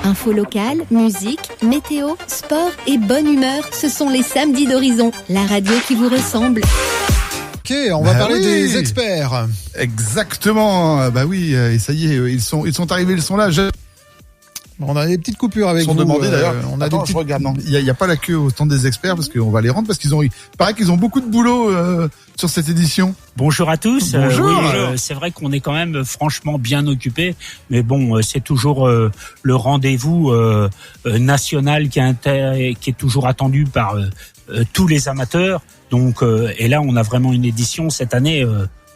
Info locale, musique, météo, sport et bonne humeur, ce sont les samedis d'Horizon, la radio qui vous ressemble. Ok, on va parler des experts. Exactement. Bah oui, et ça y est, ils sont arrivés, ils sont là. On a des petites coupures avec ils sont vous. Demandés d'ailleurs. On a Attends, des petites... je regarde. Non, il y a pas la queue au stand des experts parce qu'on va les rendre parce il paraît qu'ils ont beaucoup de boulot sur cette édition. Bonjour à tous. Bonjour. C'est vrai qu'on est quand même franchement bien occupés, mais bon, c'est toujours le rendez-vous national qui est toujours attendu par tous les amateurs. Donc, et là, on a vraiment une édition cette année.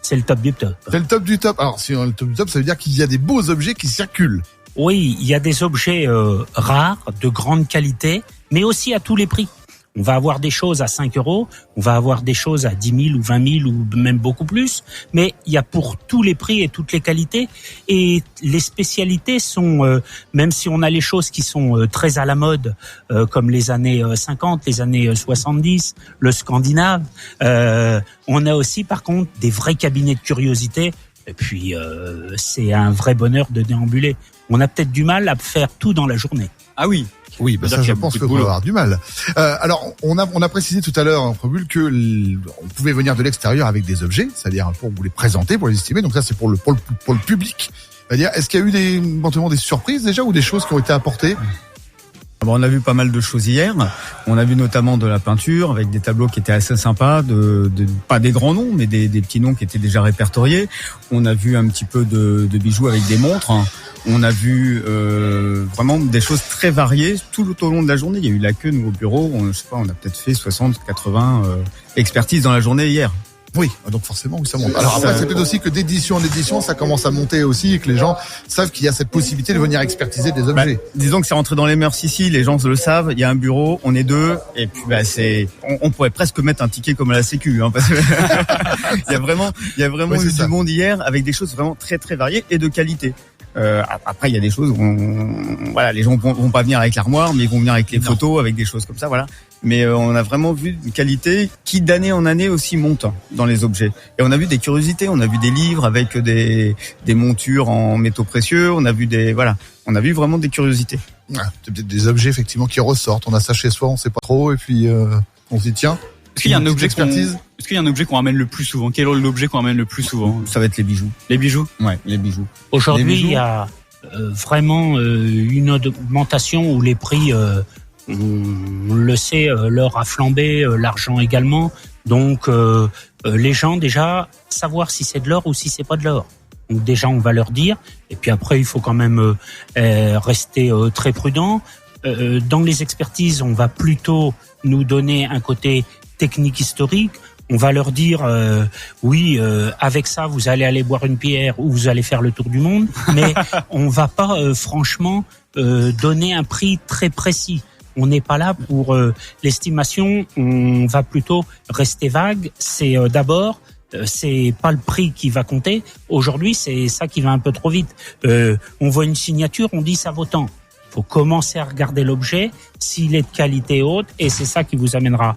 C'est le top du top. C'est le top du top. Alors, si on a le top du top, ça veut dire qu'il y a des beaux objets qui circulent. Oui, il y a des objets rares, de grande qualité, mais aussi à tous les prix. On va avoir des choses à 5 €, on va avoir des choses à 10 000 ou 20 000 ou même beaucoup plus, mais il y a pour tous les prix et toutes les qualités. Et les spécialités sont, même si on a les choses qui sont très à la mode, comme les années 50, les années 70, le scandinave, on a aussi par contre des vrais cabinets de curiosité. Et puis, c'est un vrai bonheur de déambuler. On a peut-être du mal à faire tout dans la journée. Ah oui. Oui, bah ça, je pense qu'on va avoir du mal. Alors, on a précisé tout à l'heure en préambule que on pouvait venir de l'extérieur avec des objets, c'est-à-dire pour vous les présenter, pour les estimer. Donc ça, c'est pour le public. C'est-à-dire, est-ce qu'il y a eu éventuellement des surprises déjà ou des choses qui ont été apportées? Bon, on a vu pas mal de choses hier. On a vu notamment de la peinture avec des tableaux qui étaient assez sympas, pas des grands noms, mais des petits noms qui étaient déjà répertoriés. On a vu un petit peu de bijoux avec des montres. On a vu vraiment des choses très variées tout au long de la journée. Il y a eu la queue, nous, au bureau. On a peut-être fait 60, 80 expertises dans la journée hier. Oui, donc forcément, oui, ça monte. Alors après, c'est peut-être aussi que d'édition en édition, ça commence à monter aussi et que les gens savent qu'il y a cette possibilité de venir expertiser des objets. Disons que c'est rentré dans les mœurs ici, les gens le savent, il y a un bureau, on est deux, et puis on pourrait presque mettre un ticket comme à la Sécu, parce que il y a vraiment eu du monde hier avec des choses vraiment très très variées et de qualité. Après, il y a des choses où les gens vont pas venir avec l'armoire, mais ils vont venir avec les photos, avec des choses comme ça, voilà. Mais on a vraiment vu une qualité qui d'année en année aussi monte dans les objets. Et on a vu des curiosités, on a vu des livres avec des montures en métaux précieux, on a vu vraiment des curiosités. C'est peut-être des objets effectivement qui ressortent. On a ça chez soi, on sait pas trop, et puis on se dit tiens. Est-ce qu'il y a un objet qu'on ramène le plus souvent? Quel est l'objet qu'on ramène le plus souvent? Ça va être les bijoux. Les bijoux? Ouais, les bijoux. Aujourd'hui, il y a vraiment une augmentation où les prix, on le sait, l'or a flambé, l'argent également. Donc, les gens, déjà, savoir si c'est de l'or ou si c'est pas de l'or. Donc déjà, on va leur dire. Et puis après, il faut quand même rester très prudent. Dans les expertises, on va plutôt nous donner un côté technique historique. On va leur dire avec ça vous allez aller boire une bière ou vous allez faire le tour du monde, mais on va pas franchement donner un prix très précis. On n'est pas là pour l'estimation, on va plutôt rester vague. C'est d'abord c'est pas le prix qui va compter. Aujourd'hui, c'est ça qui va un peu trop vite. On voit une signature, on dit ça vaut tant. Faut commencer à regarder l'objet, s'il est de qualité haute, et c'est ça qui vous amènera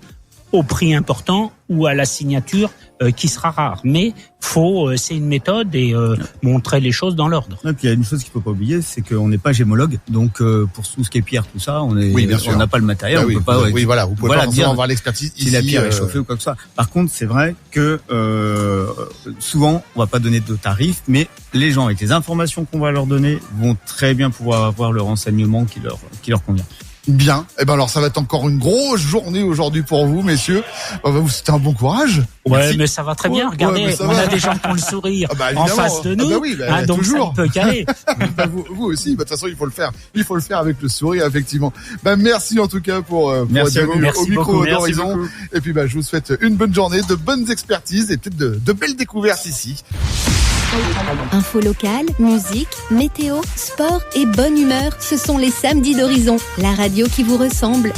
au prix important ou à la signature qui sera rare. Mais c'est une méthode et montrer les choses dans l'ordre. Et puis il y a une chose qu'il faut pas oublier, c'est qu'on n'est pas gémologue. Donc pour tout ce qui est pierre, tout ça, on n'a pas le matériel. Bah on peut pas. Vous pouvez pas forcément avoir l'expertise si ici. La pierre est chauffée ou quoi que ce soit. Par contre, c'est vrai que souvent on va pas donner de tarifs, mais les gens avec les informations qu'on va leur donner vont très bien pouvoir avoir le renseignement qui leur convient. Bien. Eh ben alors ça va être encore une grosse journée aujourd'hui pour vous, messieurs. On va vous souhaiter un bon courage. Ouais, merci. Mais ça va très bien. Regardez, on a des gens qui ont le sourire en face de nous. Donc toujours. Ça peut caler. vous aussi. De toute façon, il faut le faire. Il faut le faire avec le sourire, effectivement. Merci en tout cas pour être venu au micro d'Horizon. Et puis je vous souhaite une bonne journée, de bonnes expertises et peut-être de belles découvertes ici. Info locale, musique, météo, sport et bonne humeur, ce sont les samedis d'Horizon, la radio qui vous ressemble.